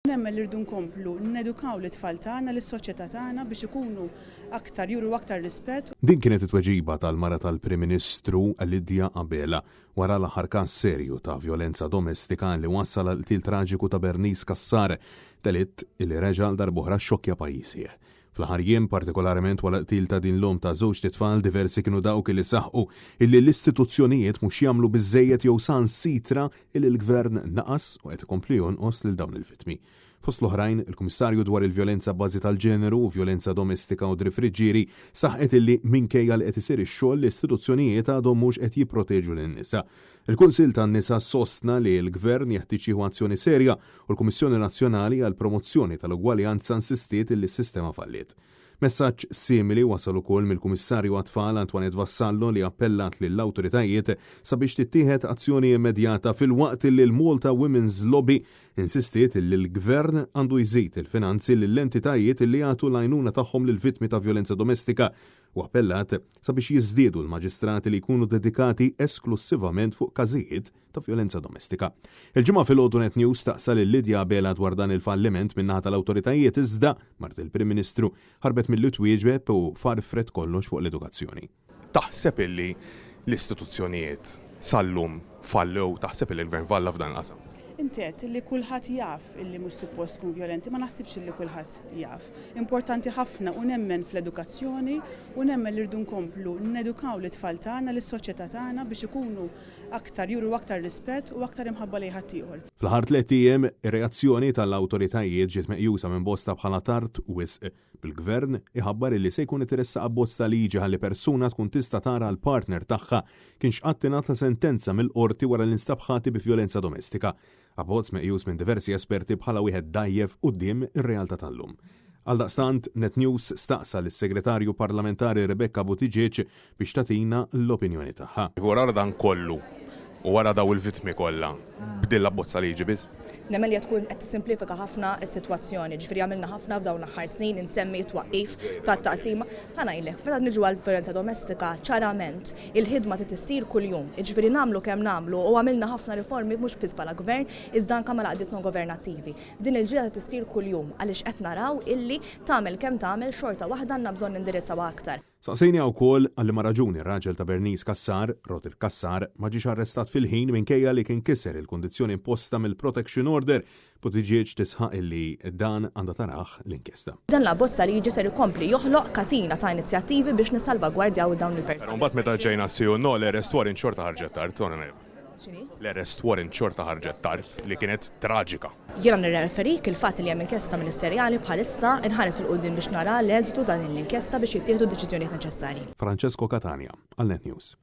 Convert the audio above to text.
Nemmen li rridu nkomplu nedukaw l-tfal tagħna lis-soċjetà tagħna biex ikunu aktar juru aktar rispett. Din kienet it-tweġiba tal-mara tal-Prim Ministru Lidja Qabela wara l-aħħar każ serju ta' vjolenza domestika li wassal għal qtil traġiku ta' Bernice Cassar, delitt li reġa' għal darb'oħra xokkja pajjiżi. Fl-aħħar jiem, partikolarment wara qtil ta' din l-om ta' żewġ titfal, diversi kienu dawk li saħħu illi l-istituzzjonijiet mhux jagħmlu biżżejjed jew sansitra illi l-Gvern naqas u qed ikompli jonqos lil dawn il-vittmi. Fost l-oħrajn, il-Kummissarju dwar il-vjolenza bbażi tal-ġeneru u vjolenza domestika u driffriġġieri saħqet illi minkejja li qed isir ix-xogħol l-istituzzjonijiet għadhom mhux qed jipproteġu lin-nisa. Il-Kunsill tan-Nisa sostna li l-Gvern jeħtieġ jieħu azzjoni serja u l-Kummissjoni Nazzjonali għall Promozzjoni tal-Ugwaljanza insistiet illi s-sistema falliet. Messaġġ simili wasal ukoll mill-Kummissarju għat-Tfal Antoinette Vassallo li appellat lill-awtoritajiet sabiex tittieħed azzjoni immedjata fil-waqt li l-Malta Women's Lobby insistiet li l-Gvern għandu jżid il-finanzi lill-entitajiet li jagħtu l-għajnuna tagħhom lill-vittmi ta' vjolenza domestika u appellat sabiex jiżdiedu l-maġistrati li jkunu dedikati esklusivament fuq każijiet ta' vjolenza domestika. Il-ġimgħa fil-Għodu Net News staqsal Lidja Qabela dwar dan il-falliment min-naħa tal-awtoritajiet iżda mart il-Prim Ministru ħarbet millu twieġbet u farfret kollox fuq l-edukazzjoni. Taħseb illi l-istituzzjonijiet sal-lum fallew, taħseb illi l-Gvern falla f'dan il-qasam? Inti qed li kulħadd jaf illi mhux suppost tkun vjolenti, ma naħsibx illi kulħadd jaf. Importanti ħafna u nemmen fl-edukazzjoni u nemmen li rridu nkomplu nedukaw l-tfal tagħna lis-soċjetà tagħna biex ikunu aktar juru aktar rispett u aktar imħabba lejn ħaddieħor. Fl-aħħar 3 ijiem ir-reazzjoni tal-awtoritajiet ġiet meqjusa minn bosta bħala tard wisq. Bil-Gvern iħabbar illi se jkun itressa abbozz ta' liġi ħalli persuna tkun tista' tara l-partner tagħha kien x'qatt tingħata sentenza mill-qorti wara l-instabħati bi vjolenza domestika. Abbozz meqjus minn diversi esperti bħala wieħed dajjef quddiem ir-realtà tal-lum. Għaldaqstant, Net News staqsa lis-Segretarju Parlamentari Rebecca Buttigieg biex tagħtina l-opinjoni tagħha. Wara dan kollu u wara daw il-vittmi kollha, bdil l-abbozz liġi biss? Nemmen li tkun qed tissimplifika ħafna s-sitwazzjoni, ġifieri għamilna ħafna f'dawn l-aħħar snin insemmi twaqqif tat-taqsima. Ħanajlek, meta niġu għall-vjolenza domestika, ċarament il-ħidma trid issir kuljum, jiġifieri nagħmlu kemm nagħmlu u għamilna ħafna riformi mhux biss bħala gvern, iżda anke mal qdiet non governattivi. Din il-ġrieda trid issir kuljum għaliex qed naraw illi tagħmel kemm tagħmel xorta waħda għandna bżonn indirizzawha aktar. Saqsejni wkoll għalli ma raġuni r-raġel ta' Bernice Cassar, Rotir Cassar, ma ġiex arrestat fil-ħin minkejja li kien kisser il-kundizzjoni imposta mill-Protection Order, Buttigieg tisħaq illi dan għandha taraħ l-inkjesta. Dan l-abbozz liġi ser ikompli joħloq katina ta' inizjattivi biex nisalvagwardjaw dawn il-persuni. Mbagħad meta ġejna ssiju l-arrest warrant xorta ħarġet tard. L-arrest warrant xorta ħarġet tard li kienet traġika. Jiena nirreferik il-fatt li hemm inkjesta ministerjali bħalissa inħares il qudiem biex nara l-eżitu dan l-inkjesta biex jittieħdu d-deċiżjonijiet neċessarji. Francesco Catania, għal Net News.